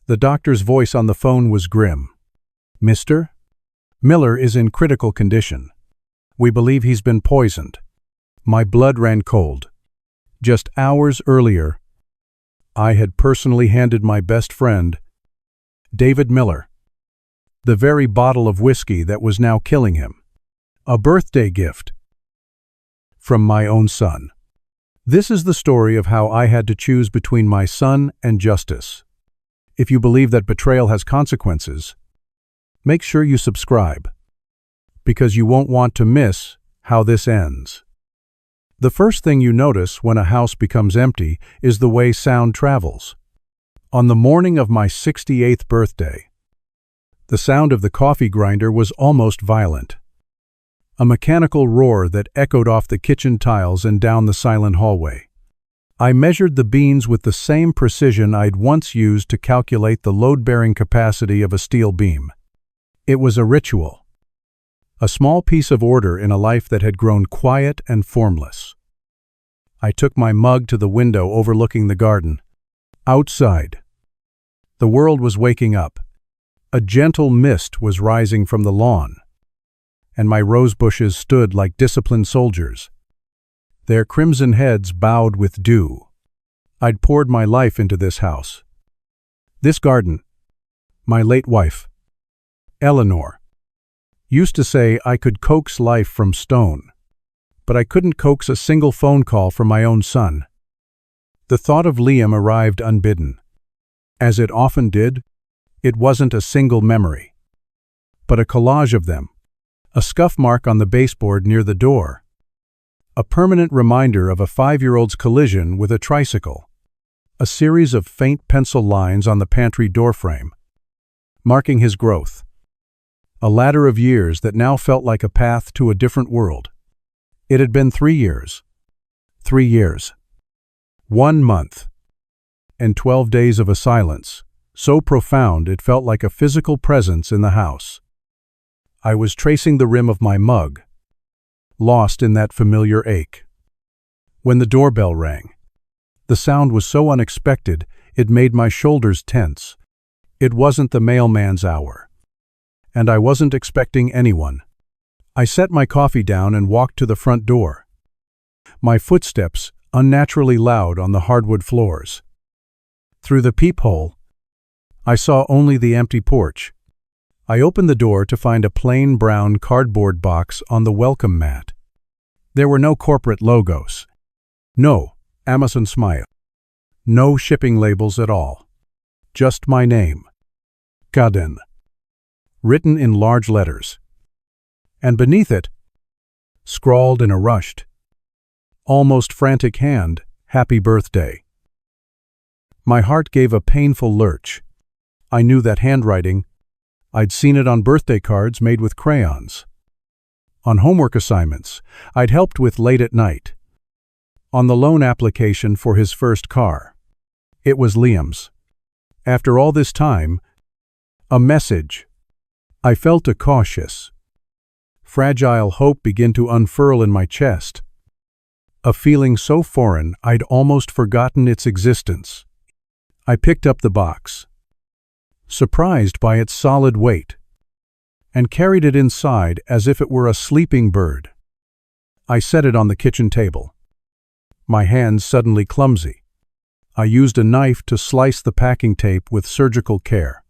The doctor's voice on the phone was grim. "Mr. Miller is in critical condition. We believe he's been poisoned." My blood ran cold. Just hours earlier, I had personally handed my best friend, David Miller, the very bottle of whiskey that was now killing him. A birthday gift from my own son. This is the story of how I had to choose between my son and justice. If you believe that betrayal has consequences, make sure you subscribe, because you won't want to miss how this ends. The first thing you notice when a house becomes empty is the way sound travels. On the morning of my 68th birthday, the sound of the coffee grinder was almost violent. A mechanical roar that echoed off the kitchen tiles and down the silent hallway. I measured the beans with the same precision I'd once used to calculate the load-bearing capacity of a steel beam. It was a ritual. A small piece of order in a life that had grown quiet and formless. I took my mug to the window overlooking the garden. Outside, the world was waking up. A gentle mist was rising from the lawn, and my rose bushes stood like disciplined soldiers, their crimson heads bowed with dew. I'd poured my life into this house, this garden. My late wife, Eleanor, used to say I could coax life from stone, but I couldn't coax a single phone call from my own son. The thought of Liam arrived unbidden. As it often did, it wasn't a single memory, but a collage of them. A scuff mark on the baseboard near the door. A permanent reminder of a 5-year-old's collision with a tricycle. A series of faint pencil lines on the pantry doorframe, marking his growth. A ladder of years that now felt like a path to a different world. It had been 3 years. 3 years. 1 month. And 12 days of a silence, so profound it felt like a physical presence in the house. I was tracing the rim of my mug, lost in that familiar ache. When the doorbell rang, the sound was so unexpected it made my shoulders tense. It wasn't the mailman's hour, and I wasn't expecting anyone. I set my coffee down and walked to the front door, my footsteps unnaturally loud on the hardwood floors. Through the peephole, I saw only the empty porch. I opened the door to find a plain brown cardboard box on the welcome mat. There were no corporate logos. No Amazon smile. No shipping labels at all. Just my name, Kaden, written in large letters. And beneath it, scrawled in a rushed, almost frantic hand, "Happy birthday." My heart gave a painful lurch. I knew that handwriting. I'd seen it on birthday cards made with crayons. On homework assignments I'd helped with late at night. On the loan application for his first car. It was Liam's. After all this time, a message. I felt a cautious, fragile hope begin to unfurl in my chest. A feeling so foreign I'd almost forgotten its existence. I picked up the box, surprised by its solid weight, and carried it inside as if it were a sleeping bird. I set it on the kitchen table, my hands suddenly clumsy. I used a knife to slice the packing tape with surgical care,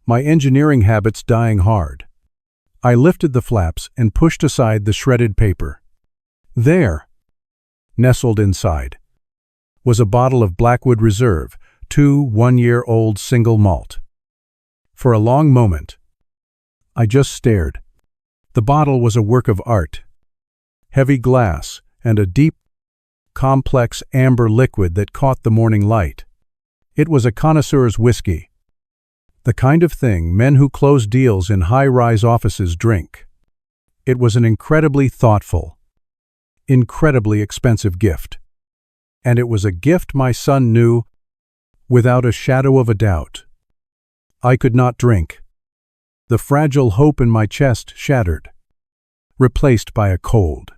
my engineering habits dying hard. I lifted the flaps and pushed aside the shredded paper. There, nestled inside, was a bottle of Blackwood Reserve, 2 one-year-old single malt. For a long moment, I just stared. The bottle was a work of art. Heavy glass and a deep, complex amber liquid that caught the morning light. It was a connoisseur's whiskey. The kind of thing men who close deals in high-rise offices drink. It was an incredibly thoughtful, incredibly expensive gift. And it was a gift my son knew without a shadow of a doubt. I could not drink. The fragile hope in my chest shattered, replaced by a cold,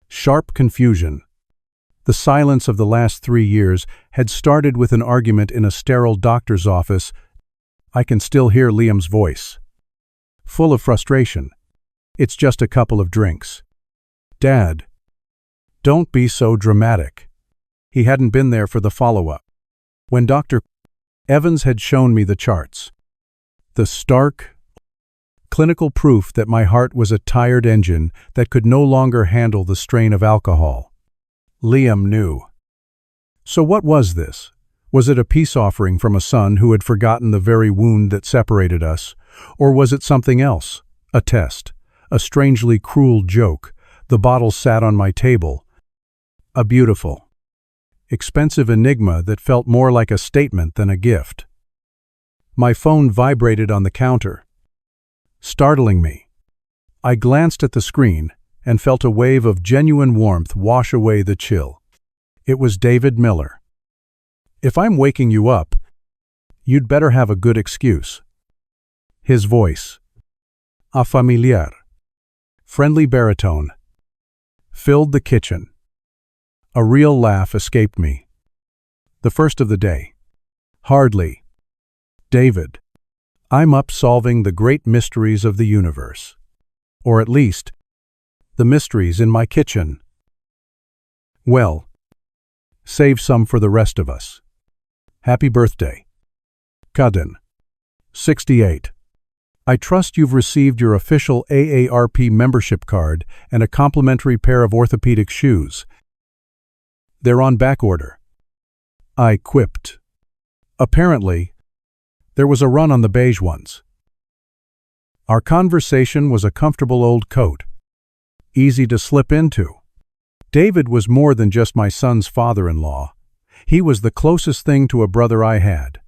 sharp confusion. The silence of the last 3 years had started with an argument in a sterile doctor's office. I can still hear Liam's voice, full of frustration. It's just a couple of drinks. Dad, don't be so dramatic. He hadn't been there for the follow-up. When Dr. Evans had shown me the charts, the stark, clinical proof that my heart was a tired engine that could no longer handle the strain of alcohol. Liam knew. So what was this? Was it a peace offering from a son who had forgotten the very wound that separated us? Or was it something else? A test, a strangely cruel joke. The bottle sat on my table. A beautiful, expensive enigma that felt more like a statement than a gift. My phone vibrated on the counter, startling me. I glanced at the screen and felt a wave of genuine warmth wash away the chill. It was David Miller. If I'm waking you up, you'd better have a good excuse. His voice, a familiar, friendly baritone, filled the kitchen. A real laugh escaped me. The first of the day. Hardly. David, I'm up solving the great mysteries of the universe. Or at least, the mysteries in my kitchen. Well, save some for the rest of us. Happy birthday. Kadin, 68. I trust you've received your official AARP membership card and a complimentary pair of orthopedic shoes. They're on back order. I quipped. Apparently, there was a run on the beige ones. Our conversation was a comfortable old coat, easy to slip into. David was more than just my son's father-in-law. He was the closest thing to a brother I had.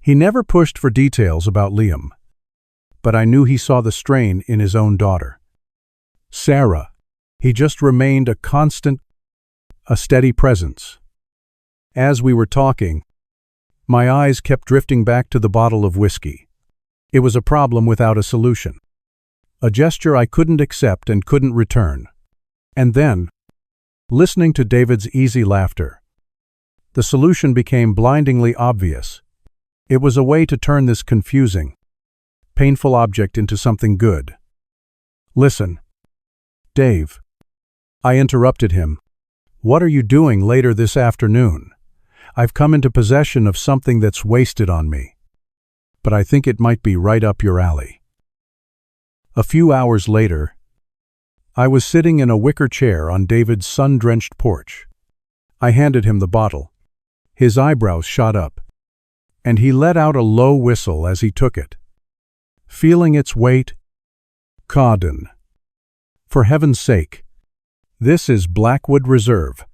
He never pushed for details about Liam, but I knew he saw the strain in his own daughter. Sarah, he just remained a constant, a steady presence. As we were talking, my eyes kept drifting back to the bottle of whiskey. It was a problem without a solution. A gesture I couldn't accept and couldn't return. And then, listening to David's easy laughter, the solution became blindingly obvious. It was a way to turn this confusing, painful object into something good. Listen, Dave. I interrupted him. What are you doing later this afternoon? I've come into possession of something that's wasted on me, but I think it might be right up your alley. A few hours later, I was sitting in a wicker chair on David's sun-drenched porch. I handed him the bottle. His eyebrows shot up, and he let out a low whistle as he took it. Feeling its weight, Kadin. For heaven's sake, this is Blackwood Reserve.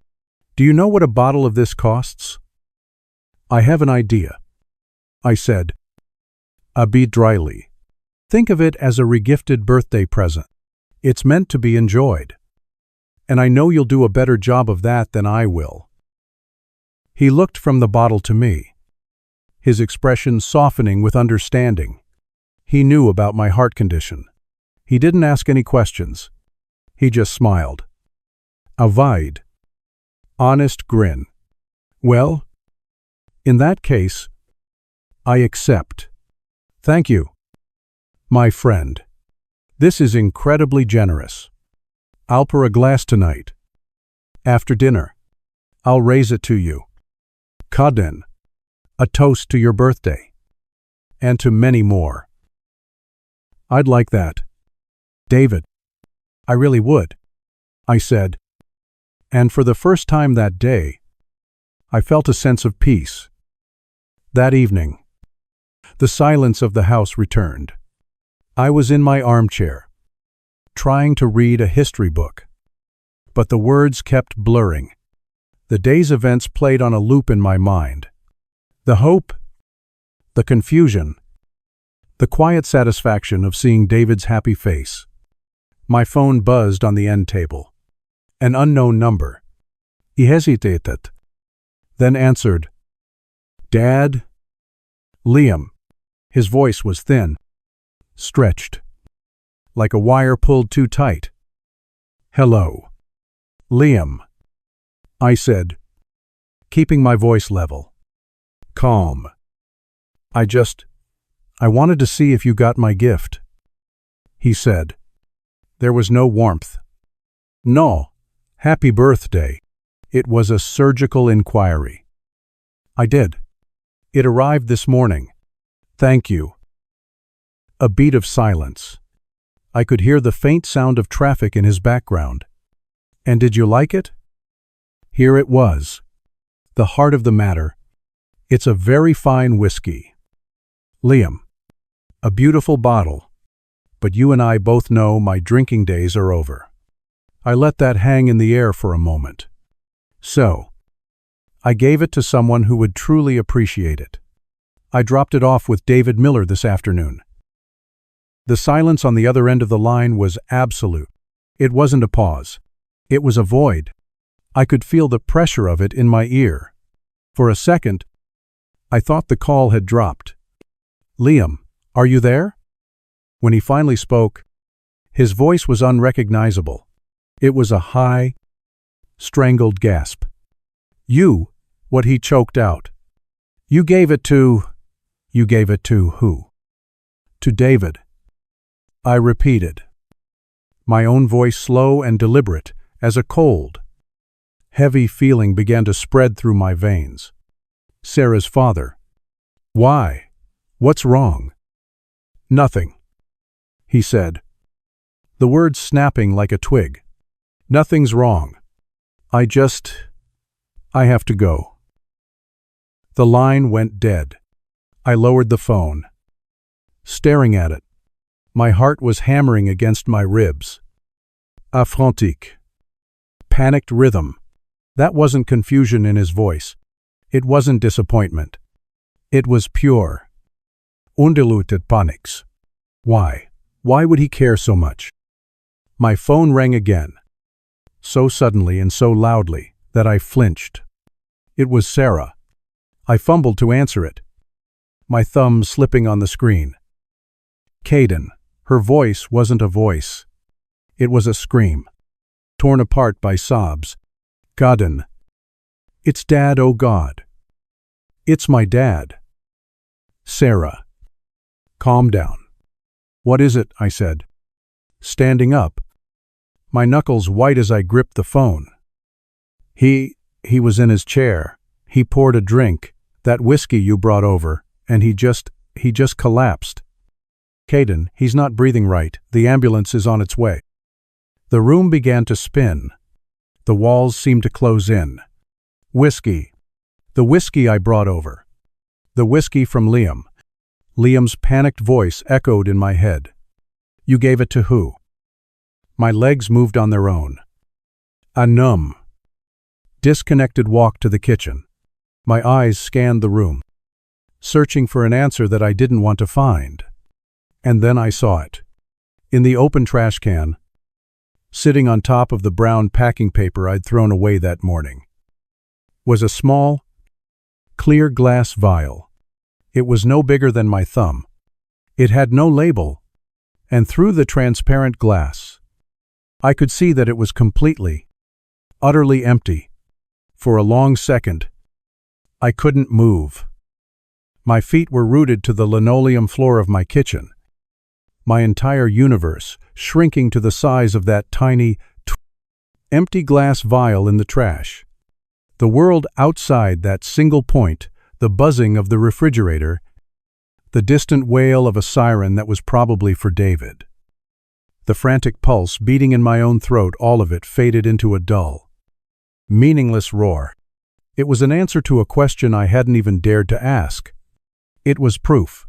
Do you know what a bottle of this costs? I have an idea, I said, a bit dryly. Think of it as a regifted birthday present. It's meant to be enjoyed. And I know you'll do a better job of that than I will. He looked from the bottle to me, his expression softening with understanding. He knew about my heart condition. He didn't ask any questions. He just smiled. A wide, honest grin. Well, in that case, I accept. Thank you, my friend. This is incredibly generous. I'll pour a glass tonight. After dinner, I'll raise it to you. Kadin, a toast to your birthday. And to many more. I'd like that. David, I really would, I said. And for the first time that day, I felt a sense of peace. That evening, the silence of the house returned. I was in my armchair, trying to read a history book, but the words kept blurring. The day's events played on a loop in my mind. The hope, the confusion, the quiet satisfaction of seeing David's happy face. My phone buzzed on the end table. An unknown number. He hesitated, then answered. Dad? Liam. His voice was thin, stretched, like a wire pulled too tight. Hello. Liam. I said, keeping my voice level. Calm. I wanted to see if you got my gift. He said. There was no warmth. No. Happy birthday. It was a surgical inquiry. I did. It arrived this morning. Thank you. A beat of silence. I could hear the faint sound of traffic in his background. And did you like it? Here it was. The heart of the matter. It's a very fine whiskey. Liam. A beautiful bottle. But you and I both know my drinking days are over. I let that hang in the air for a moment. So, I gave it to someone who would truly appreciate it. I dropped it off with David Miller this afternoon. The silence on the other end of the line was absolute. It wasn't a pause. It was a void. I could feel the pressure of it in my ear. For a second, I thought the call had dropped. Liam, are you there? When he finally spoke, his voice was unrecognizable. It was a high, strangled gasp. You, what he choked out. You gave it to who? To David. I repeated, my own voice slow and deliberate, as a cold, heavy feeling began to spread through my veins. Sarah's father. Why? What's wrong? Nothing, he said, the words snapping like a twig. Nothing's wrong. I have to go. The line went dead. I lowered the phone. Staring at it, my heart was hammering against my ribs. Affrontique. Panicked rhythm. That wasn't confusion in his voice. It wasn't disappointment. It was pure, undiluted panics. Why? Why would he care so much? My phone rang again, so suddenly and so loudly that I flinched. It was Sarah. I fumbled to answer it, my thumb slipping on the screen. Caden. Her voice wasn't a voice. It was a scream, torn apart by sobs. Godden. It's Dad, oh God. It's my dad. Sarah. Calm down. What is it? I said, standing up, my knuckles white as I gripped the phone. He was in his chair. He poured a drink, that whiskey you brought over, and he just collapsed. Caden, he's not breathing right. The ambulance is on its way. The room began to spin. The walls seemed to close in. Whiskey. The whiskey I brought over. The whiskey from Liam. Liam's panicked voice echoed in my head. You gave it to who? My legs moved on their own. A numb, disconnected walk to the kitchen. My eyes scanned the room, searching for an answer that I didn't want to find. And then I saw it. In the open trash can, sitting on top of the brown packing paper I'd thrown away that morning, was a small, clear glass vial. It was no bigger than my thumb. It had no label, and through the transparent glass, I could see that it was completely, utterly empty. For a long second, I couldn't move. My feet were rooted to the linoleum floor of my kitchen, my entire universe shrinking to the size of that tiny, empty glass vial in the trash. The world outside that single point, the buzzing of the refrigerator, the distant wail of a siren that was probably for David. The frantic pulse beating in my own throat, all of it faded into a dull, meaningless roar. It was an answer to a question I hadn't even dared to ask. It was proof.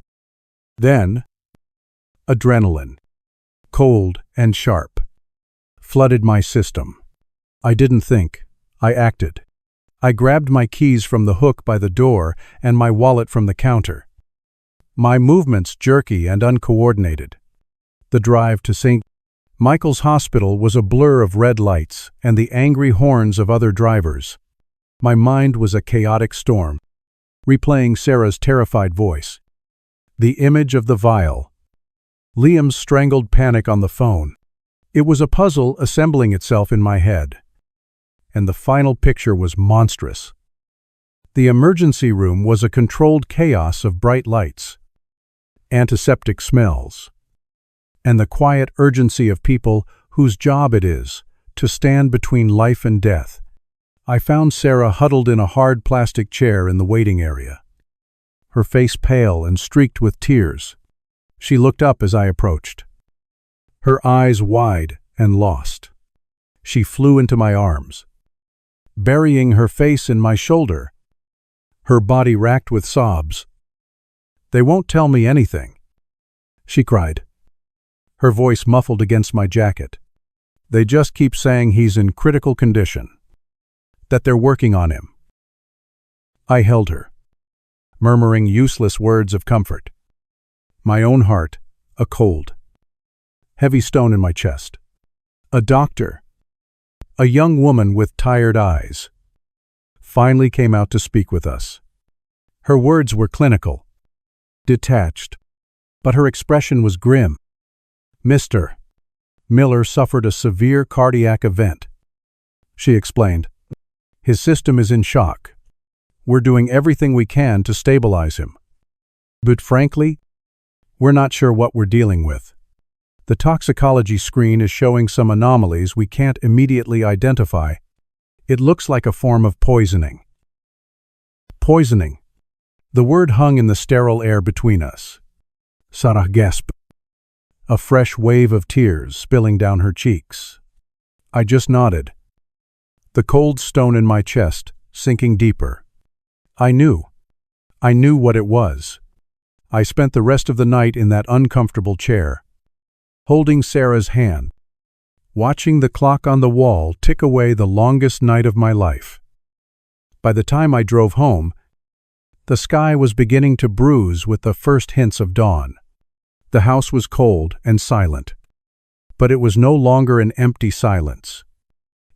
Then, adrenaline, cold and sharp, flooded my system. I didn't think. I acted. I grabbed my keys from the hook by the door and my wallet from the counter. My movements jerky and uncoordinated. The drive to St. Michael's Hospital was a blur of red lights and the angry horns of other drivers. My mind was a chaotic storm, replaying Sarah's terrified voice. The image of the vial. Liam's strangled panic on the phone. It was a puzzle assembling itself in my head. and the final picture was monstrous. The emergency room was a controlled chaos of bright lights, antiseptic smells, and the quiet urgency of people whose job it is to stand between life and death. I found Sarah huddled in a hard plastic chair in the waiting area, her face pale and streaked with tears. She looked up as I approached, her eyes wide and lost. She flew into my arms, burying her face in my shoulder, her body racked with sobs. "They won't tell me anything," she cried, her voice muffled against my jacket. "They just keep saying he's in critical condition, that they're working on him." I held her, murmuring useless words of comfort. My own heart, a cold, heavy stone in my chest. A doctor, a young woman with tired eyes, finally came out to speak with us. Her words were clinical, detached, but her expression was grim. "Mr. Miller suffered a severe cardiac event," she explained. "His system is in shock. We're doing everything we can to stabilize him. But frankly, we're not sure what we're dealing with. The toxicology screen is showing some anomalies we can't immediately identify. It looks like a form of poisoning." Poisoning. The word hung in the sterile air between us. Sarah gasped, a fresh wave of tears spilling down her cheeks. I just nodded, the cold stone in my chest sinking deeper. I knew what it was. I spent the rest of the night in that uncomfortable chair, holding Sarah's hand, watching the clock on the wall tick away the longest night of my life. By the time I drove home, the sky was beginning to bruise with the first hints of dawn. The house was cold and silent, but it was no longer an empty silence.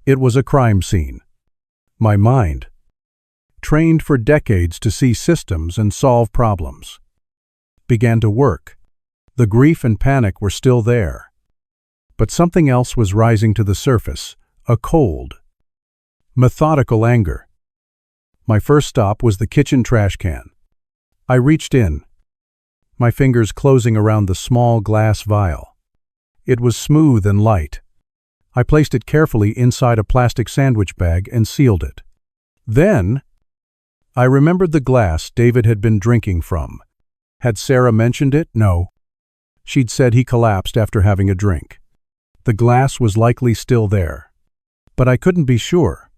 It was a crime scene. My mind, trained for decades to see systems and solve problems, began to work. The grief and panic were still there, but something else was rising to the surface, a cold, methodical anger. My first stop was the kitchen trash can. I reached in, my fingers closing around the small glass vial. It was smooth and light. I placed it carefully inside a plastic sandwich bag and sealed it. Then, I remembered the glass David had been drinking from. Had Sarah mentioned it? No. She'd said he collapsed after having a drink. The glass was likely still there, but I couldn't be sure.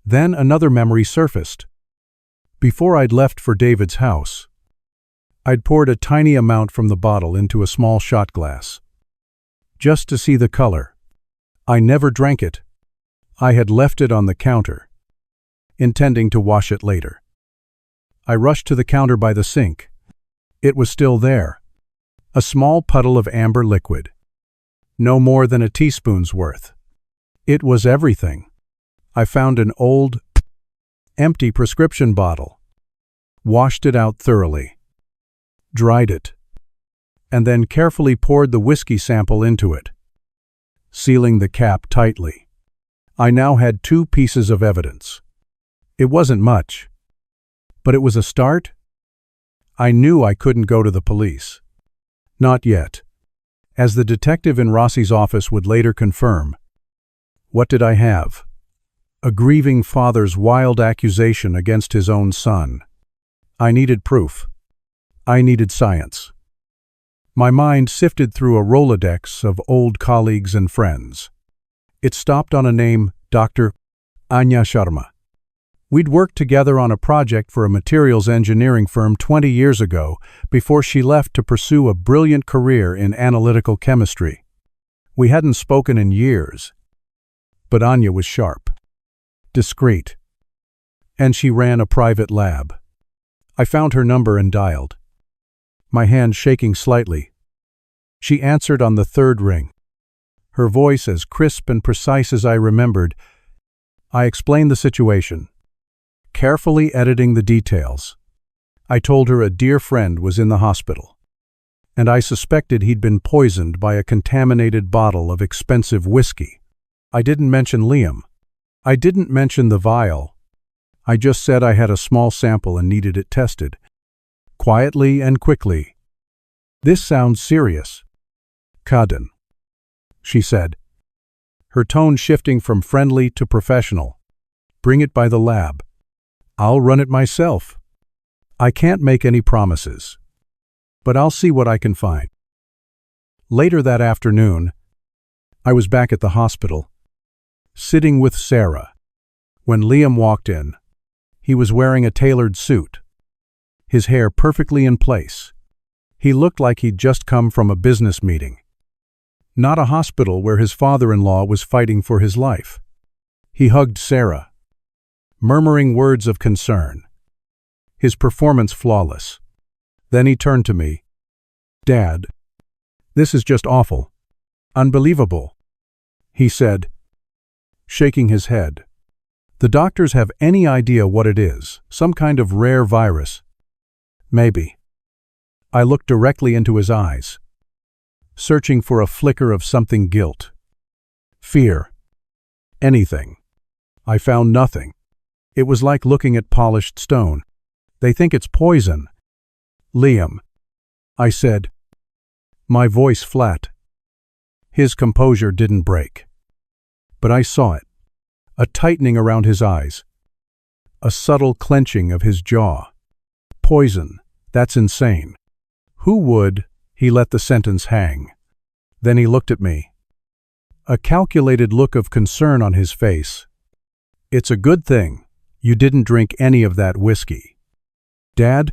Then another memory surfaced. Before I'd left for David's house, I'd poured a tiny amount from the bottle into a small shot glass, just to see the color. I never drank it. I had left it on the counter, intending to wash it later. I rushed to the counter by the sink. It was still there, a small puddle of amber liquid, no more than a teaspoon's worth. It was everything. I found an old, empty prescription bottle, washed it out thoroughly, dried it, and then carefully poured the whiskey sample into it, sealing the cap tightly. I now had 2 pieces of evidence. It wasn't much, but it was a start. I knew I couldn't go to the police. Not yet. As the detective in Rossi's office would later confirm, what did I have? A grieving father's wild accusation against his own son. I needed proof. I needed science. My mind sifted through a Rolodex of old colleagues and friends. It stopped on a name, Dr. Anya Sharma. We'd worked together on a project for a materials engineering firm 20 years ago before she left to pursue a brilliant career in analytical chemistry. We hadn't spoken in years, but Anya was sharp, discreet, and she ran a private lab. I found her number and dialed, my hand shaking slightly. She answered on the 3rd ring, her voice as crisp and precise as I remembered. I explained the situation, carefully editing the details. I told her a dear friend was in the hospital, and I suspected he'd been poisoned by a contaminated bottle of expensive whiskey. I didn't mention Liam. I didn't mention the vial. I just said I had a small sample and needed it tested. Quietly and quickly. This sounds serious. Kadın, she said, her tone shifting from friendly to professional. Bring it by the lab. I'll run it myself. I can't make any promises, but I'll see what I can find. Later that afternoon, I was back at the hospital, sitting with Sarah. When Liam walked in, he was wearing a tailored suit, his hair perfectly in place. He looked like he'd just come from a business meeting, not a hospital where his father-in-law was fighting for his life. He hugged Sarah, murmuring words of concern, his performance flawless. Then he turned to me. "Dad, this is just awful. Unbelievable," he said, shaking his head. "The doctors have any idea what it is, some kind of rare virus." "Maybe." I looked directly into his eyes, searching for a flicker of something: guilt, fear, anything. I found nothing. It was like looking at polished stone. "They think it's poison." "Liam," I said, my voice flat. His composure didn't break. But I saw it, a tightening around his eyes, a subtle clenching of his jaw. "Poison, that's insane. Who would?" He let the sentence hang. Then he looked at me, a calculated look of concern on his face. "It's a good thing you didn't drink any of that whiskey. Dad,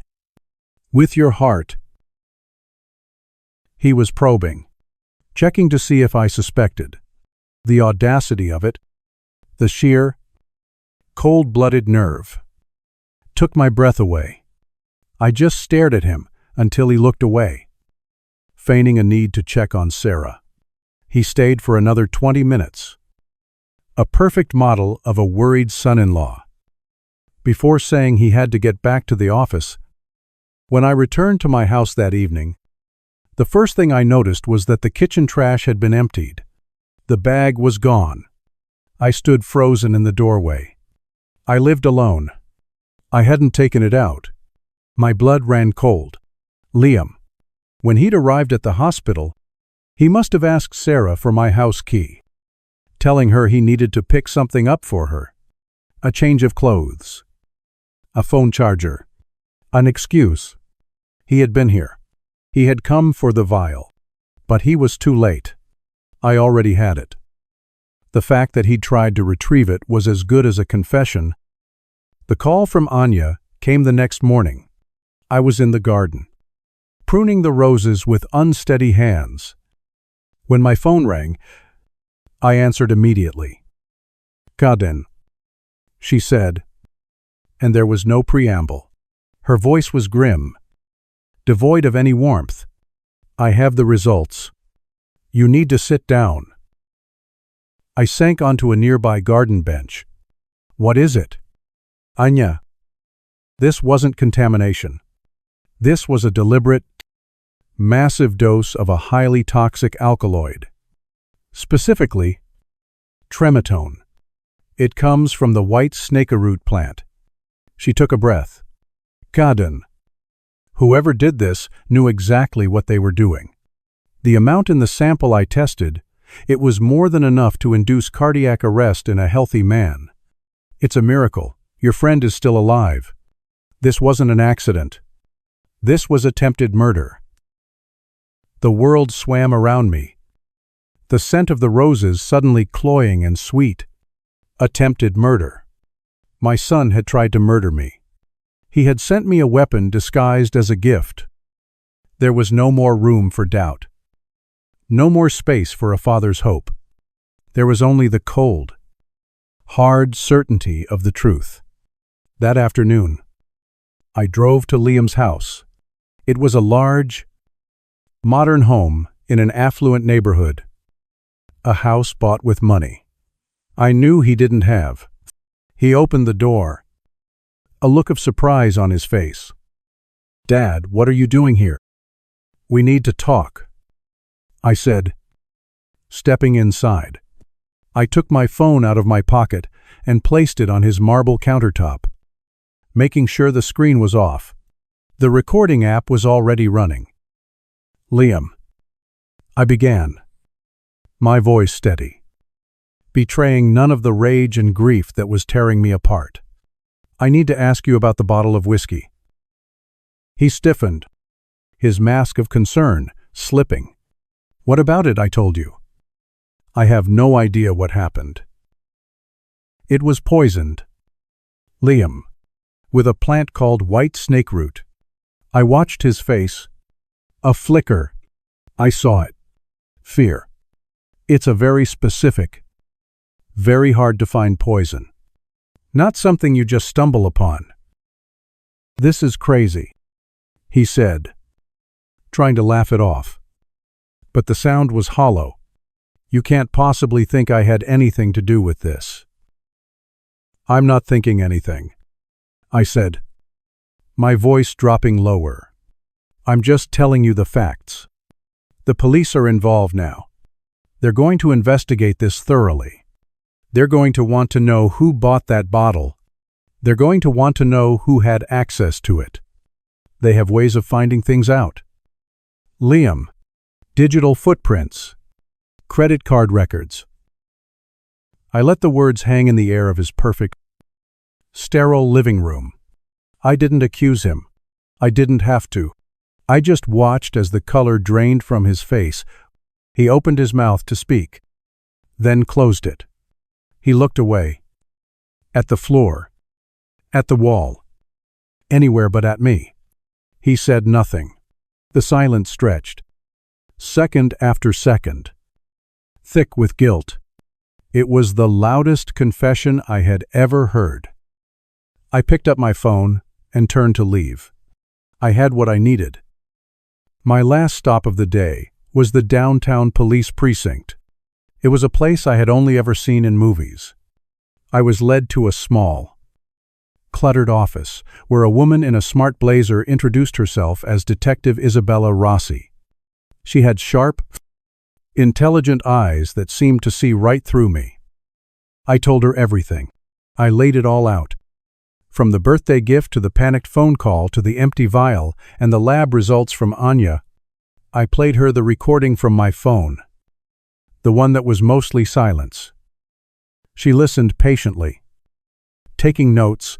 with your heart." He was probing, checking to see if I suspected. The audacity of it, the sheer, cold-blooded nerve, took my breath away. I just stared at him until he looked away, feigning a need to check on Sarah. He stayed for another 20 minutes, a perfect model of a worried son-in-law, before saying he had to get back to the office. When I returned to my house that evening, the first thing I noticed was that the kitchen trash had been emptied. The bag was gone. I stood frozen in the doorway. I lived alone. I hadn't taken it out. My blood ran cold. Liam, when he'd arrived at the hospital, he must have asked Sarah for my house key, telling her he needed to pick something up for her. A change of clothes, a phone charger, an excuse. He had been here. He had come for the vial, but he was too late. I already had it. The fact that he'd tried to retrieve it was as good as a confession. The call from Anya came the next morning. I was in the garden, pruning the roses with unsteady hands. When my phone rang, I answered immediately. "Kadın," she said, and there was no preamble. Her voice was grim, devoid of any warmth. "I have the results. You need to sit down." I sank onto a nearby garden bench. "What is it?" "Anya, this wasn't contamination. This was a deliberate, massive dose of a highly toxic alkaloid. Specifically, tremetone. It comes from the white snakeroot plant." She took a breath. "Kadın, whoever did this knew exactly what they were doing. The amount in the sample I tested, it was more than enough to induce cardiac arrest in a healthy man. It's a miracle. Your friend is still alive. This wasn't an accident. This was attempted murder." The world swam around me, the scent of the roses suddenly cloying and sweet. Attempted murder. My son had tried to murder me. He had sent me a weapon disguised as a gift. There was no more room for doubt. No more space for a father's hope. There was only the cold, hard certainty of the truth. That afternoon, I drove to Liam's house. It was a large, modern home in an affluent neighborhood. A house bought with money I knew he didn't have. He opened the door, a look of surprise on his face. "Dad, what are you doing here?" "We need to talk," I said, stepping inside. I took my phone out of my pocket and placed it on his marble countertop, making sure the screen was off. The recording app was already running. "Liam," I began, my voice steady, betraying none of the rage and grief that was tearing me apart. "I need to ask you about the bottle of whiskey." He stiffened, his mask of concern slipping. "What about it?" I told you. "I have no idea what happened." "It was poisoned, Liam, with a plant called white snake root." I watched his face. A flicker. I saw it. Fear. "It's a very specific, very hard to find poison. Not something you just stumble upon." "This is crazy," he said, trying to laugh it off. But the sound was hollow. "You can't possibly think I had anything to do with this." "I'm not thinking anything," I said, my voice dropping lower. "I'm just telling you the facts. The police are involved now. They're going to investigate this thoroughly. They're going to want to know who bought that bottle. They're going to want to know who had access to it. They have ways of finding things out. Liam, digital footprints, credit card records." I let the words hang in the air of his perfect, sterile living room. I didn't accuse him. I didn't have to. I just watched as the color drained from his face. He opened his mouth to speak, then closed it. He looked away. At the floor. At the wall. Anywhere but at me. He said nothing. The silence stretched, second after second, thick with guilt. It was the loudest confession I had ever heard. I picked up my phone and turned to leave. I had what I needed. My last stop of the day was the downtown police precinct. It was a place I had only ever seen in movies. I was led to a small, cluttered office where a woman in a smart blazer introduced herself as Detective Isabella Rossi. She had sharp, intelligent eyes that seemed to see right through me. I told her everything. I laid it all out. From the birthday gift to the panicked phone call to the empty vial and the lab results from Anya, I played her the recording from my phone, the one that was mostly silence. She listened patiently, taking notes,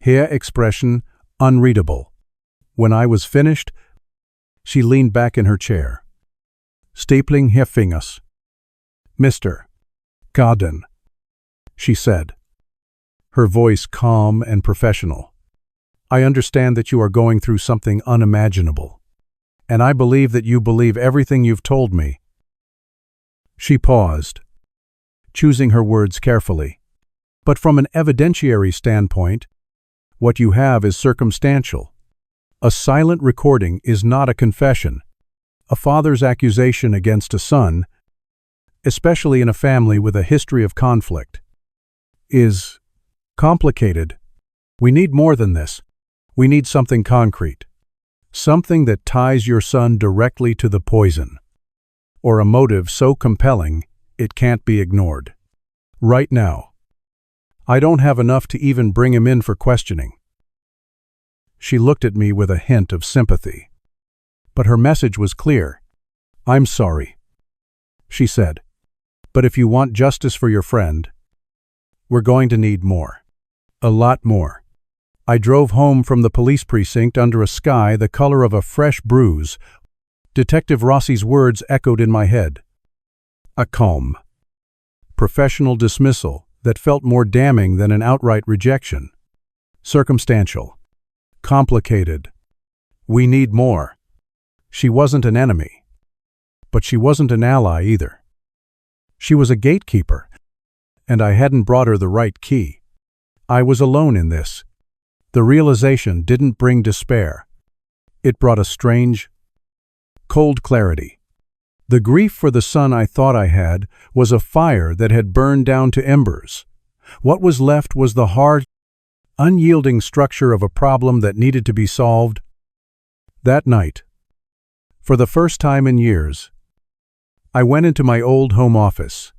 her expression unreadable. When I was finished, she leaned back in her chair, stapling her fingers. "Mr. Garden," she said, her voice calm and professional. "I understand that you are going through something unimaginable, and I believe that you believe everything you've told me." She paused, choosing her words carefully. "But from an evidentiary standpoint, what you have is circumstantial. A silent recording is not a confession. A father's accusation against a son, especially in a family with a history of conflict, is complicated. We need more than this. We need something concrete. Something that ties your son directly to the poison, or a motive so compelling it can't be ignored. Right now, I don't have enough to even bring him in for questioning." She looked at me with a hint of sympathy, but her message was clear. "I'm sorry," she said, "but if you want justice for your friend, we're going to need more. A lot more." I drove home from the police precinct under a sky the color of a fresh bruise. Detective Rossi's words echoed in my head. A calm, professional dismissal that felt more damning than an outright rejection. Circumstantial. Complicated. We need more. She wasn't an enemy, but she wasn't an ally either. She was a gatekeeper, and I hadn't brought her the right key. I was alone in this. The realization didn't bring despair. It brought a strange, cold clarity. The grief for the son I thought I had was a fire that had burned down to embers. What was left was the hard, unyielding structure of a problem that needed to be solved. That night, for the first time in years, I went into my old home office.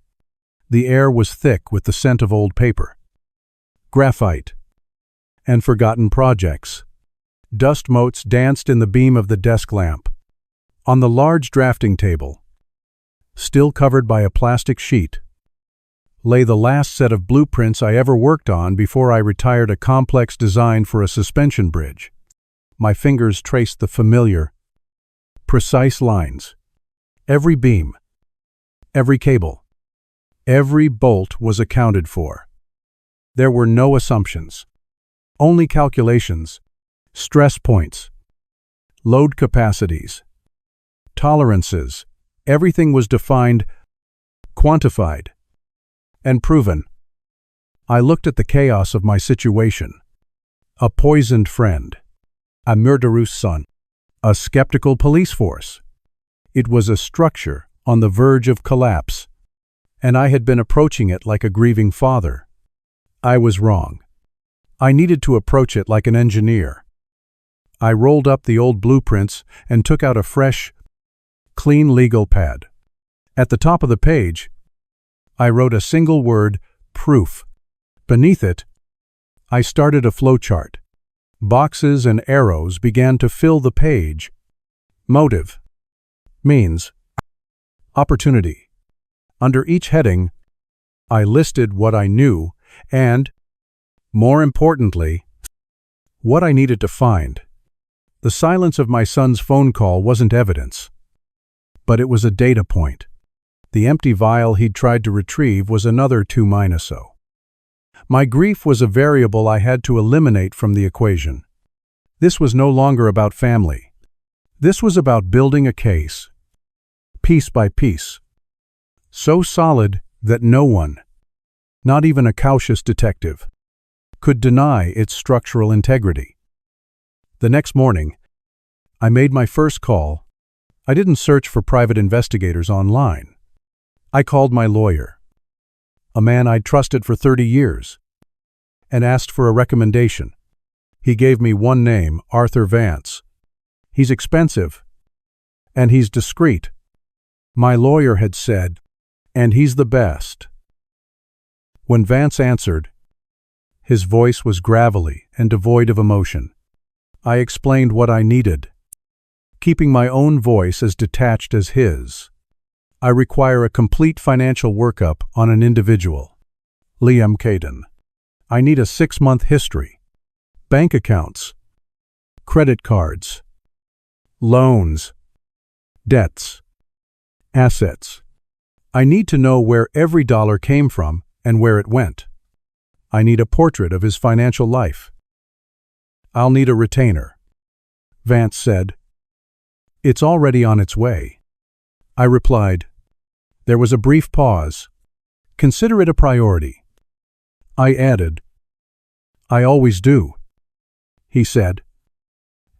The air was thick with the scent of old paper, graphite, and forgotten projects. Dust motes danced in the beam of the desk lamp. On the large drafting table, still covered by a plastic sheet, lay the last set of blueprints I ever worked on before I retired a complex design for a suspension bridge. My fingers traced the familiar, precise lines. Every beam, every cable, every bolt was accounted for. There were no assumptions, only calculations, stress points, load capacities, tolerances. Everything was defined, quantified, and proven. I looked at the chaos of my situation. A poisoned friend, a murderous son, a skeptical police force. It was a structure on the verge of collapse, and I had been approaching it like a grieving father. I was wrong. I needed to approach it like an engineer. I rolled up the old blueprints and took out a fresh, clean legal pad. At the top of the page, I wrote a single word, proof. Beneath it, I started a flowchart. Boxes and arrows began to fill the page. Motive, means, opportunity. Under each heading, I listed what I knew and, more importantly, what I needed to find. The silence of my son's phone call wasn't evidence, but it was a data point. The empty vial he'd tried to retrieve was another 2-. My grief was a variable I had to eliminate from the equation. This was no longer about family. This was about building a case, piece by piece, so solid that no one, not even a cautious detective, could deny its structural integrity. The next morning, I made my first call. I didn't search for private investigators online. I called my lawyer, a man I'd trusted for 30 years, and asked for a recommendation. He gave me one name, Arthur Vance. He's expensive, and he's discreet. My lawyer had said, and he's the best. When Vance answered, his voice was gravelly and devoid of emotion. I explained what I needed, keeping my own voice as detached as his. I require a complete financial workup on an individual, Liam Caden. I need a 6-month history, bank accounts, credit cards, loans, debts, assets. I need to know where every dollar came from and where it went. I need a portrait of his financial life. I'll need a retainer, Vance said. It's already on its way. I replied. There was a brief pause. Consider it a priority. I added, I always do, he said.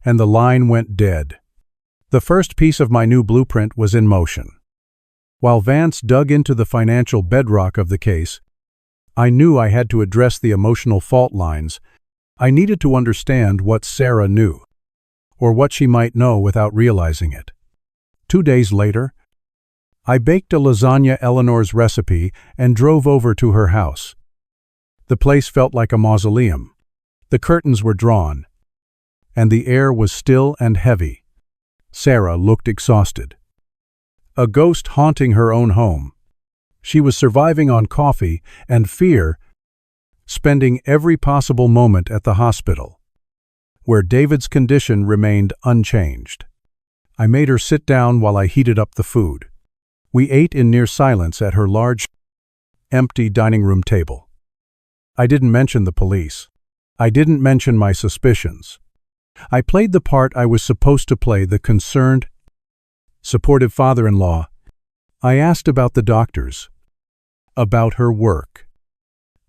And the line went dead. The first piece of my new blueprint was in motion. While Vance dug into the financial bedrock of the case, I knew I had to address the emotional fault lines. I needed to understand what Sarah knew, or what she might know without realizing it. 2 days later, I baked a lasagna Eleanor's recipe and drove over to her house. The place felt like a mausoleum. The curtains were drawn, and the air was still and heavy. Sarah looked exhausted. A ghost haunting her own home. She was surviving on coffee and fear, spending every possible moment at the hospital, where David's condition remained unchanged. I made her sit down while I heated up the food. We ate in near silence at her large, empty dining room table. I didn't mention the police. I didn't mention my suspicions. I played the part I was supposed to play, the concerned, supportive father-in-law. I asked about the doctors, about her work,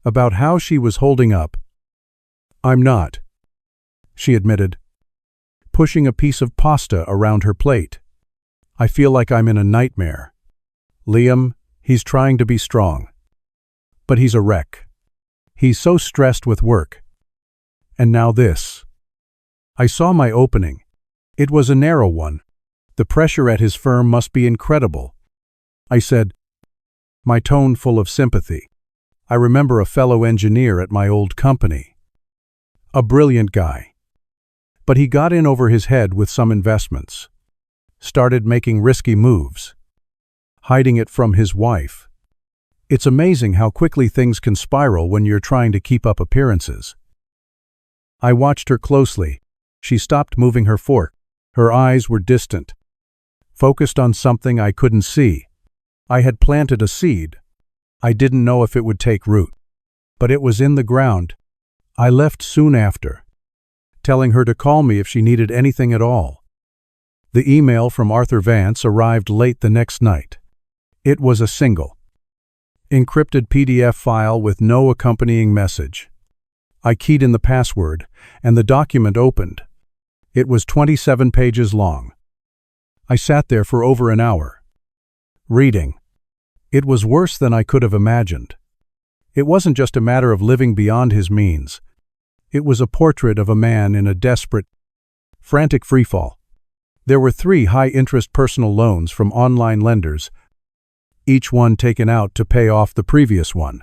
about how she was holding up. I'm not, she admitted, pushing a piece of pasta around her plate. I feel like I'm in a nightmare. Liam, he's trying to be strong, but he's a wreck. He's so stressed with work. And now this. I saw my opening. It was a narrow one. The pressure at his firm must be incredible. I said, my tone full of sympathy. I remember a fellow engineer at my old company. A brilliant guy. But he got in over his head with some investments. Started making risky moves. Hiding it from his wife. It's amazing how quickly things can spiral when you're trying to keep up appearances. I watched her closely. She stopped moving her fork. Her eyes were distant, focused on something I couldn't see. I had planted a seed. I didn't know if it would take root, but it was in the ground. I left soon after, telling her to call me if she needed anything at all. The email from Arthur Vance arrived late the next night. It was a single, encrypted PDF file with no accompanying message. I keyed in the password, and the document opened. It was 27 pages long. I sat there for over an hour, reading. It was worse than I could have imagined. It wasn't just a matter of living beyond his means. It was a portrait of a man in a desperate, frantic freefall. There were 3 high-interest personal loans from online lenders, each one taken out to pay off the previous one.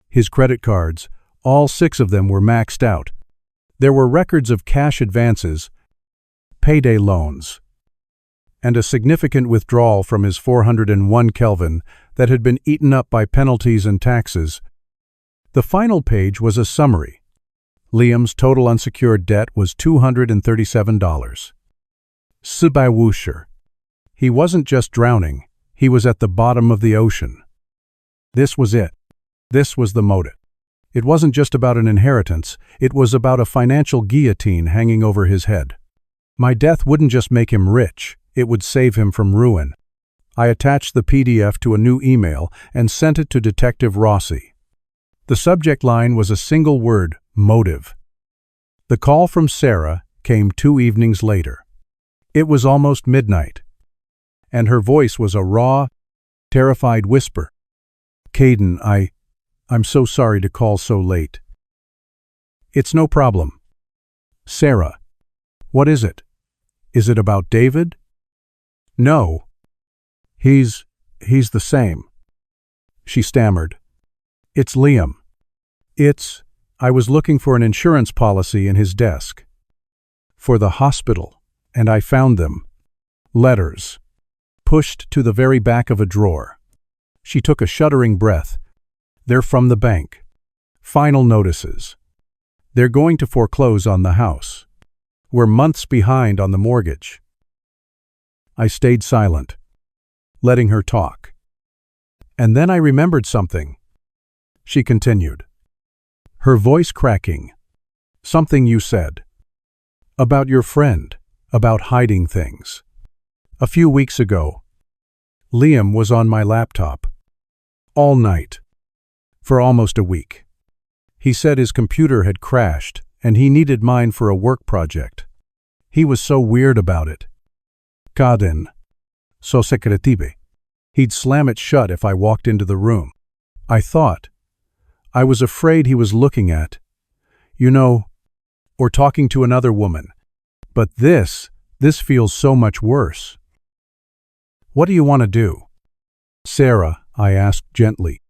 His credit cards, all 6 of them were maxed out. There were records of cash advances, payday loans, and a significant withdrawal from his 401 Kelvin that had been eaten up by penalties and taxes. The final page was a summary. Liam's total unsecured debt was $237. Subawusher. He wasn't just drowning, he was at the bottom of the ocean. This was it. This was the motive. It wasn't just about an inheritance, it was about a financial guillotine hanging over his head. My death wouldn't just make him rich, it would save him from ruin. I attached the PDF to a new email and sent it to Detective Rossi. The subject line was a single word, motive. The call from Sarah came 2 evenings later. It was almost midnight, and her voice was a raw, terrified whisper. "Caden, I'm so sorry to call so late." "It's no problem." "Sarah, what is it? Is it about David?" "No. He's the same." She stammered. "It's Liam. I was looking for an insurance policy in his desk. For the hospital, and I found them. Letters. Pushed to the very back of a drawer." She took a shuddering breath. "They're from the bank. Final notices. They're going to foreclose on the house. We're months behind on the mortgage." I stayed silent, letting her talk. And then I remembered something. She continued, her voice cracking. "Something you said. About your friend, about hiding things. A few weeks ago, Liam was on my laptop. All night. For almost a week. He said his computer had crashed and he needed mine for a work project. He was so weird about it. Caden. So secretive. He'd slam it shut if I walked into the room. I was afraid he was looking at, or talking to another woman. But this feels so much worse." "What do you want to do?" "Sarah," I asked gently.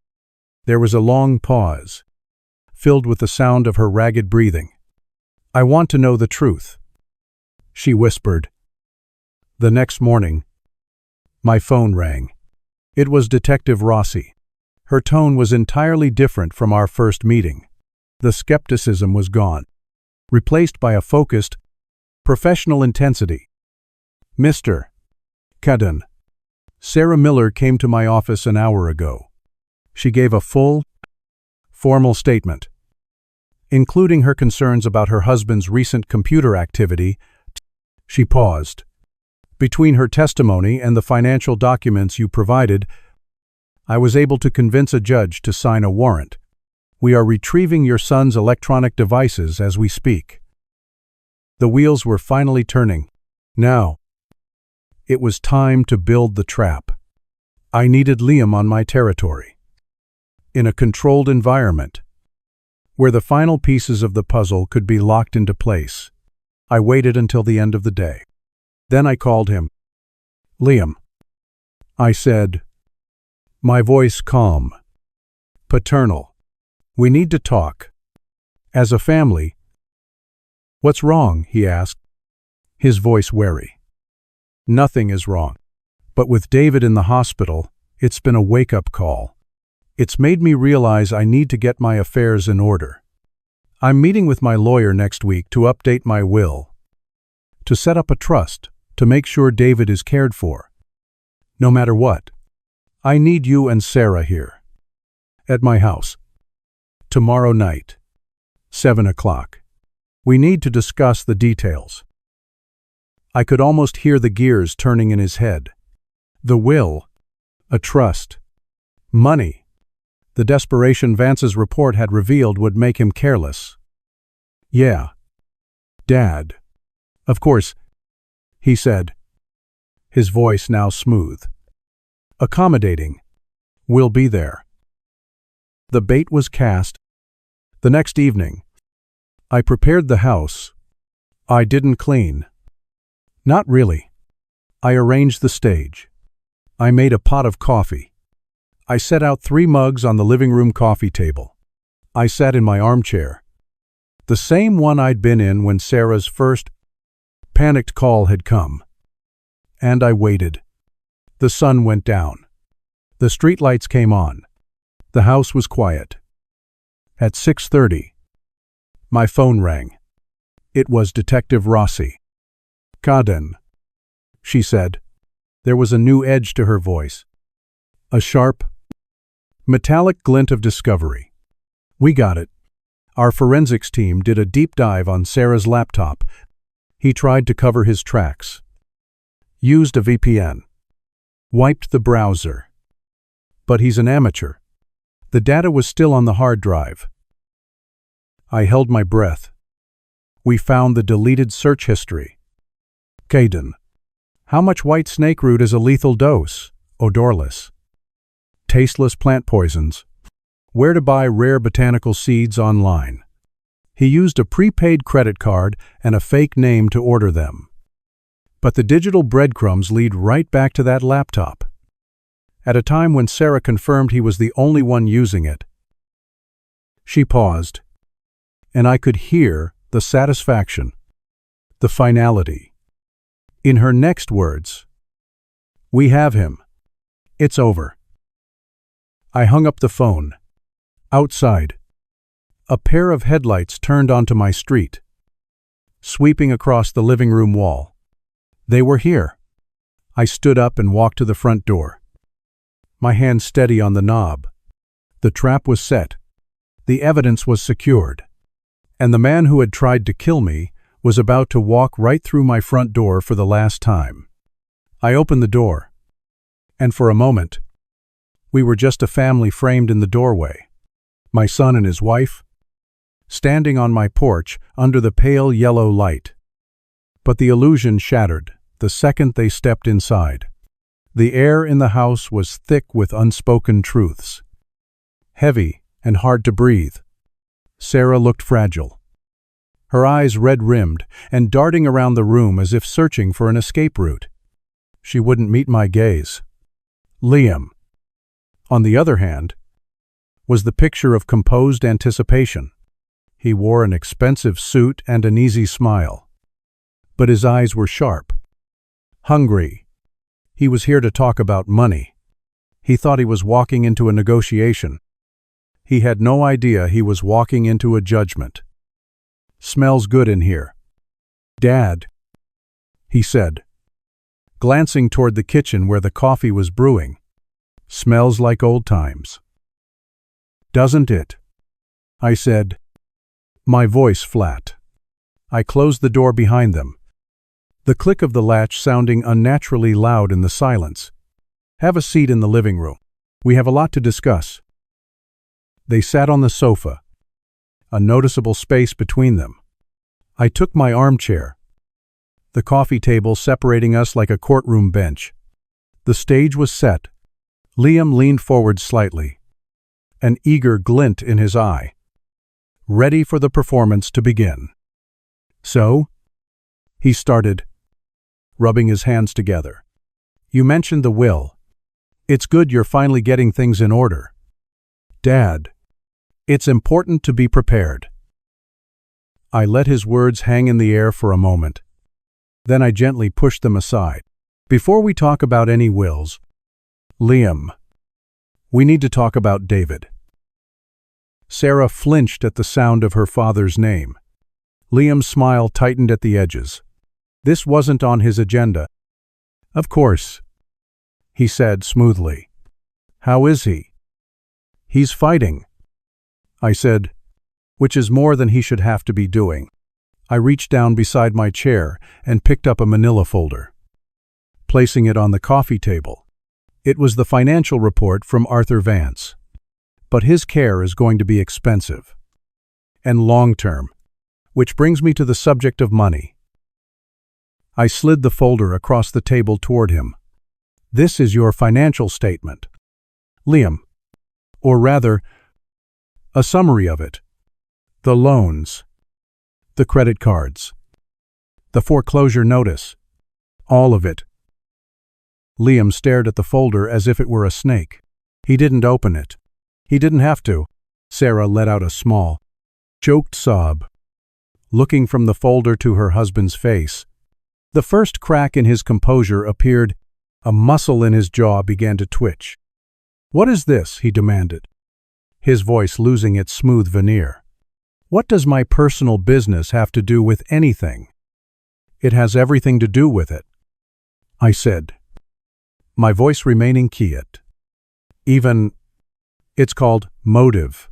There was a long pause, filled with the sound of her ragged breathing. "I want to know the truth." She whispered. The next morning, my phone rang. It was Detective Rossi. Her tone was entirely different from our first meeting. The skepticism was gone, replaced by a focused, professional intensity. "Mr. Caden, Sarah Miller came to my office an hour ago. She gave a full, formal statement, including her concerns about her husband's recent computer activity." She paused. "Between her testimony and the financial documents you provided, I was able to convince a judge to sign a warrant. We are retrieving your son's electronic devices as we speak." The wheels were finally turning. Now, it was time to build the trap. I needed Liam on my territory, in a controlled environment, where the final pieces of the puzzle could be locked into place. I waited until the end of the day. Then I called him. "Liam," I said, My voice calm, paternal. We need to talk. As a family. What's wrong? He asked, his voice wary. Nothing is wrong. But with David in the hospital, it's been a wake-up call. It's made me realize I need to get my affairs in order. I'm meeting with my lawyer next week to update my will, to set up a trust, to make sure David is cared for. No matter what, I need you and Sarah here. At my house. Tomorrow night. 7 o'clock. We need to discuss the details. I could almost hear the gears turning in his head. The will. A trust. Money. The desperation Vance's report had revealed would make him careless. Yeah. Dad. Of course, he said, his voice now smooth. Accommodating. We'll be there. The bait was cast. The next evening, I prepared the house. I didn't clean. Not really. I arranged the stage. I made a pot of coffee. I set out 3 mugs on the living room coffee table. I sat in my armchair. The same one I'd been in when Sarah's first panicked call had come. And I waited. The sun went down. The streetlights came on. The house was quiet. At 6:30, my phone rang. It was Detective Rossi. Kaden, she said. There was a new edge to her voice. A sharp, metallic glint of discovery. We got it. Our forensics team did a deep dive on Sarah's laptop. He tried to cover his tracks. Used a VPN. Wiped the browser. But he's an amateur. The data was still on the hard drive. I held my breath. We found the deleted search history. Kaden. How much white snake root is a lethal dose? Odorless. Tasteless plant poisons. Where to buy rare botanical seeds online. He used a prepaid credit card and a fake name to order them. But the digital breadcrumbs lead right back to that laptop. At a time when Sarah confirmed he was the only one using it. She paused, and I could hear the satisfaction, the finality. In her next words, we have him. It's over. I hung up the phone. Outside, a pair of headlights turned onto my street, sweeping across the living room wall. They were here. I stood up and walked to the front door, my hand steady on the knob. The trap was set. The evidence was secured. And the man who had tried to kill me was about to walk right through my front door for the last time. I opened the door, and for a moment, we were just a family framed in the doorway. My son and his wife, standing on my porch under the pale yellow light. But the illusion shattered the second they stepped inside. The air in the house was thick with unspoken truths. Heavy and hard to breathe. Sarah looked fragile. Her eyes red-rimmed and darting around the room as if searching for an escape route. She wouldn't meet my gaze. Liam, on the other hand, was the picture of composed anticipation. He wore an expensive suit and an easy smile. But his eyes were sharp. Hungry. He was here to talk about money. He thought he was walking into a negotiation. He had no idea he was walking into a judgment. Smells good in here. Dad, he said, glancing toward the kitchen where the coffee was brewing. Smells like old times. Doesn't it? I said, my voice flat. I closed the door behind them, the click of the latch sounding unnaturally loud in the silence. Have a seat in the living room. We have a lot to discuss. They sat on the sofa, a noticeable space between them. I took my armchair, the coffee table separating us like a courtroom bench. The stage was set. Liam leaned forward slightly, an eager glint in his eye, ready for the performance to begin. So, he started, rubbing his hands together. You mentioned the will. It's good you're finally getting things in order. Dad, it's important to be prepared. I let his words hang in the air for a moment. Then I gently pushed them aside. Before we talk about any wills, Liam, we need to talk about David. Sarah flinched at the sound of her father's name. Liam's smile tightened at the edges. This wasn't on his agenda. Of course, he said smoothly. How is he? He's fighting, I said, which is more than he should have to be doing. I reached down beside my chair and picked up a manila folder, placing it on the coffee table. It was the financial report from Arthur Vance. But his care is going to be expensive and long-term, which brings me to the subject of money. I slid the folder across the table toward him. This is your financial statement, Liam, or rather, a summary of it. The loans, the credit cards, the foreclosure notice, all of it. Liam stared at the folder as if it were a snake. He didn't open it. He didn't have to. Sarah let out a small, choked sob, looking from the folder to her husband's face. The first crack in his composure appeared. A muscle in his jaw began to twitch. What is this? He demanded, his voice losing its smooth veneer. What does my personal business have to do with anything? It has everything to do with it, I said, my voice remaining quiet. It's called motive.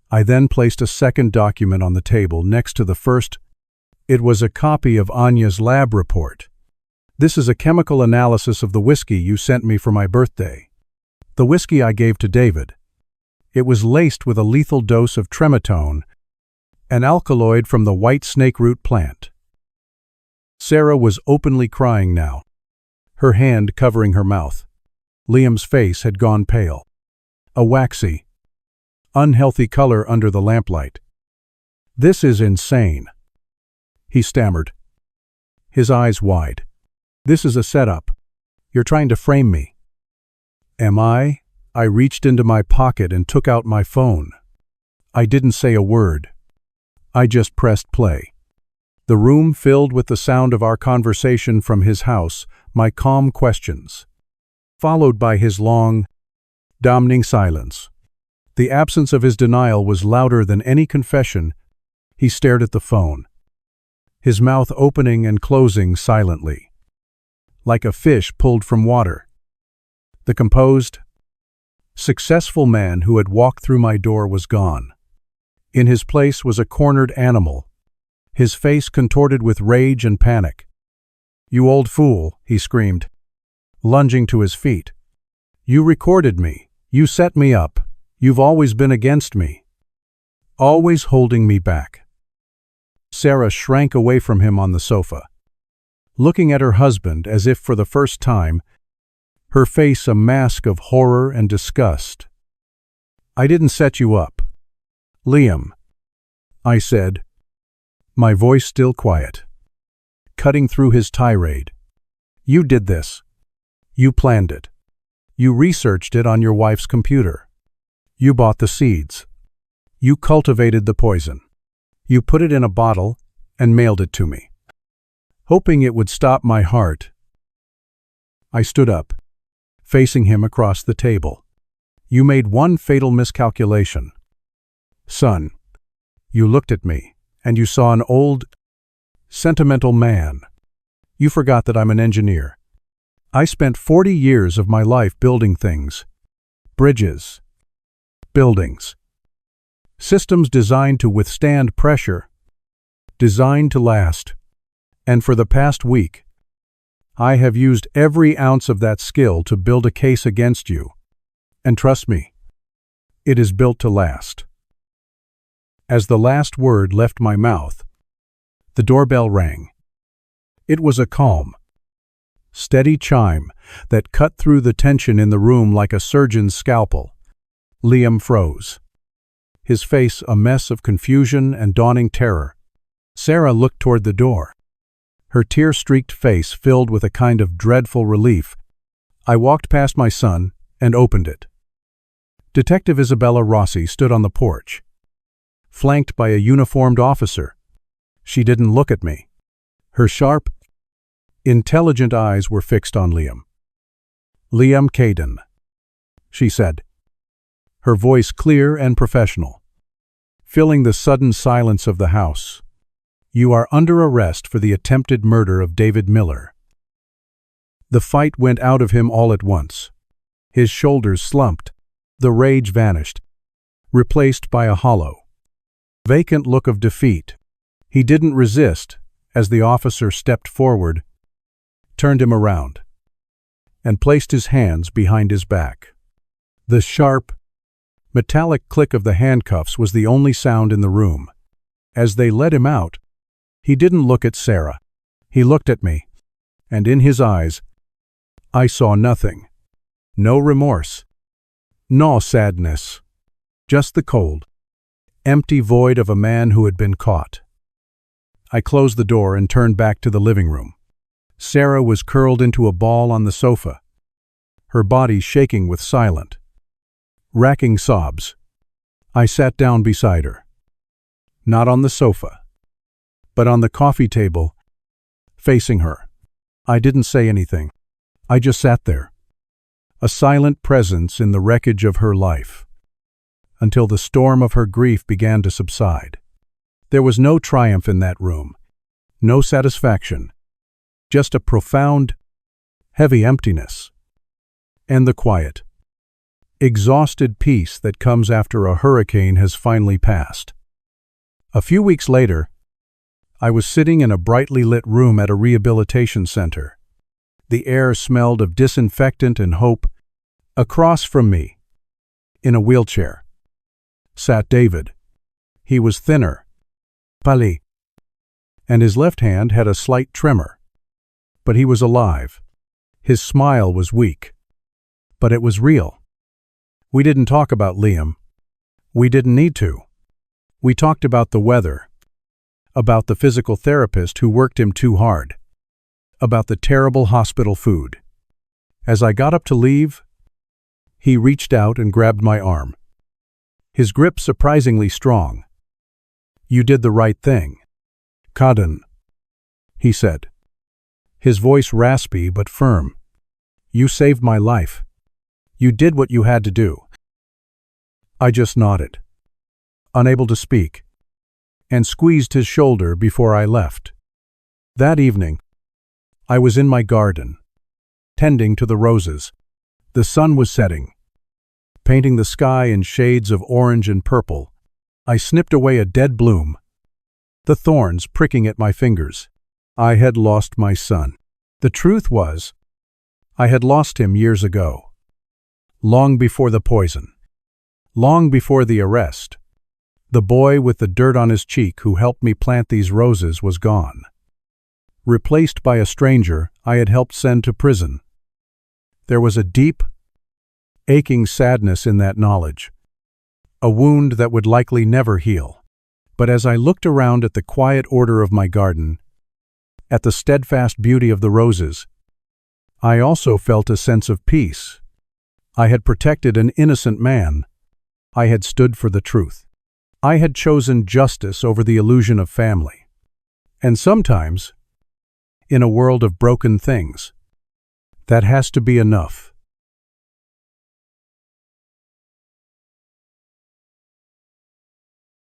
I then placed a second document on the table next to the first. It was a copy of Anya's lab report. This is a chemical analysis of the whiskey you sent me for my birthday. The whiskey I gave to David. It was laced with a lethal dose of tremetone, an alkaloid from the white snakeroot plant. Sarah was openly crying now, her hand covering her mouth. Liam's face had gone pale, a waxy, unhealthy color under the lamplight. This is insane, he stammered, his eyes wide. This is a setup. You're trying to frame me. Am I? I reached into my pocket and took out my phone. I didn't say a word. I just pressed play. The room filled with the sound of our conversation from his house, my calm questions, followed by his long, damning silence. The absence of his denial was louder than any confession. He stared at the phone, his mouth opening and closing silently, like a fish pulled from water. The composed, successful man who had walked through my door was gone. In his place was a cornered animal, his face contorted with rage and panic. You old fool, he screamed, lunging to his feet. You recorded me. You set me up. You've always been against me, always holding me back. Sarah shrank away from him on the sofa, looking at her husband as if for the first time, her face a mask of horror and disgust. I didn't set you up, Liam, I said, my voice still quiet, cutting through his tirade. You did this. You planned it. You researched it on your wife's computer. You bought the seeds. You cultivated the poison. You put it in a bottle and mailed it to me, hoping it would stop my heart. I stood up, facing him across the table. You made one fatal miscalculation. Son, you looked at me, and you saw an old, sentimental man. You forgot that I'm an engineer. I spent 40 years of my life building things, bridges, buildings, systems designed to withstand pressure, designed to last. And for the past week, I have used every ounce of that skill to build a case against you. And trust me, it is built to last. As the last word left my mouth, the doorbell rang. It was a calm, steady chime that cut through the tension in the room like a surgeon's scalpel. Liam froze, his face a mess of confusion and dawning terror. Sarah looked toward the door, her tear-streaked face filled with a kind of dreadful relief. I walked past my son and opened it. Detective Isabella Rossi stood on the porch, flanked by a uniformed officer. She didn't look at me. Her sharp, intelligent eyes were fixed on Liam. "Liam Caden," she said, her voice clear and professional, filling the sudden silence of the house. "You are under arrest for the attempted murder of David Miller." The fight went out of him all at once. His shoulders slumped. The rage vanished, replaced by a hollow, vacant look of defeat. He didn't resist as the officer stepped forward, turned him around, and placed his hands behind his back. The sharp, metallic click of the handcuffs was the only sound in the room. As they led him out, he didn't look at Sarah. He looked at me, and in his eyes, I saw nothing. No remorse. No sadness. Just the cold, empty void of a man who had been caught. I closed the door and turned back to the living room. Sarah was curled into a ball on the sofa, her body shaking with silent, racking sobs. I sat down beside her. Not on the sofa, but on the coffee table, facing her. I didn't say anything. I just sat there, a silent presence in the wreckage of her life, until the storm of her grief began to subside. There was no triumph in that room, no satisfaction, just a profound, heavy emptiness, and the quiet, exhausted peace that comes after a hurricane has finally passed. A few weeks later, I was sitting in a brightly lit room at a rehabilitation center. The air smelled of disinfectant and hope. Across from me, in a wheelchair, sat David. He was thinner, pale, and his left hand had a slight tremor. But he was alive. His smile was weak, but it was real. We didn't talk about Liam. We didn't need to. We talked about the weather, about the physical therapist who worked him too hard, about the terrible hospital food. As I got up to leave, he reached out and grabbed my arm. His grip surprisingly strong. "You did the right thing, Caden," he said, his voice raspy but firm. "You saved my life. You did what you had to do." I just nodded, unable to speak, and squeezed his shoulder before I left. That evening, I was in my garden, tending to the roses. The sun was setting, painting the sky in shades of orange and purple. I snipped away a dead bloom, the thorns pricking at my fingers. I had lost my son. The truth was, I had lost him years ago, long before the poison, long before the arrest. The boy with the dirt on his cheek who helped me plant these roses was gone, replaced by a stranger I had helped send to prison. There was a deep, aching sadness in that knowledge, a wound that would likely never heal. But as I looked around at the quiet order of my garden, at the steadfast beauty of the roses, I also felt a sense of peace. I had protected an innocent man. I had stood for the truth. I had chosen justice over the illusion of family. And sometimes, in a world of broken things, that has to be enough.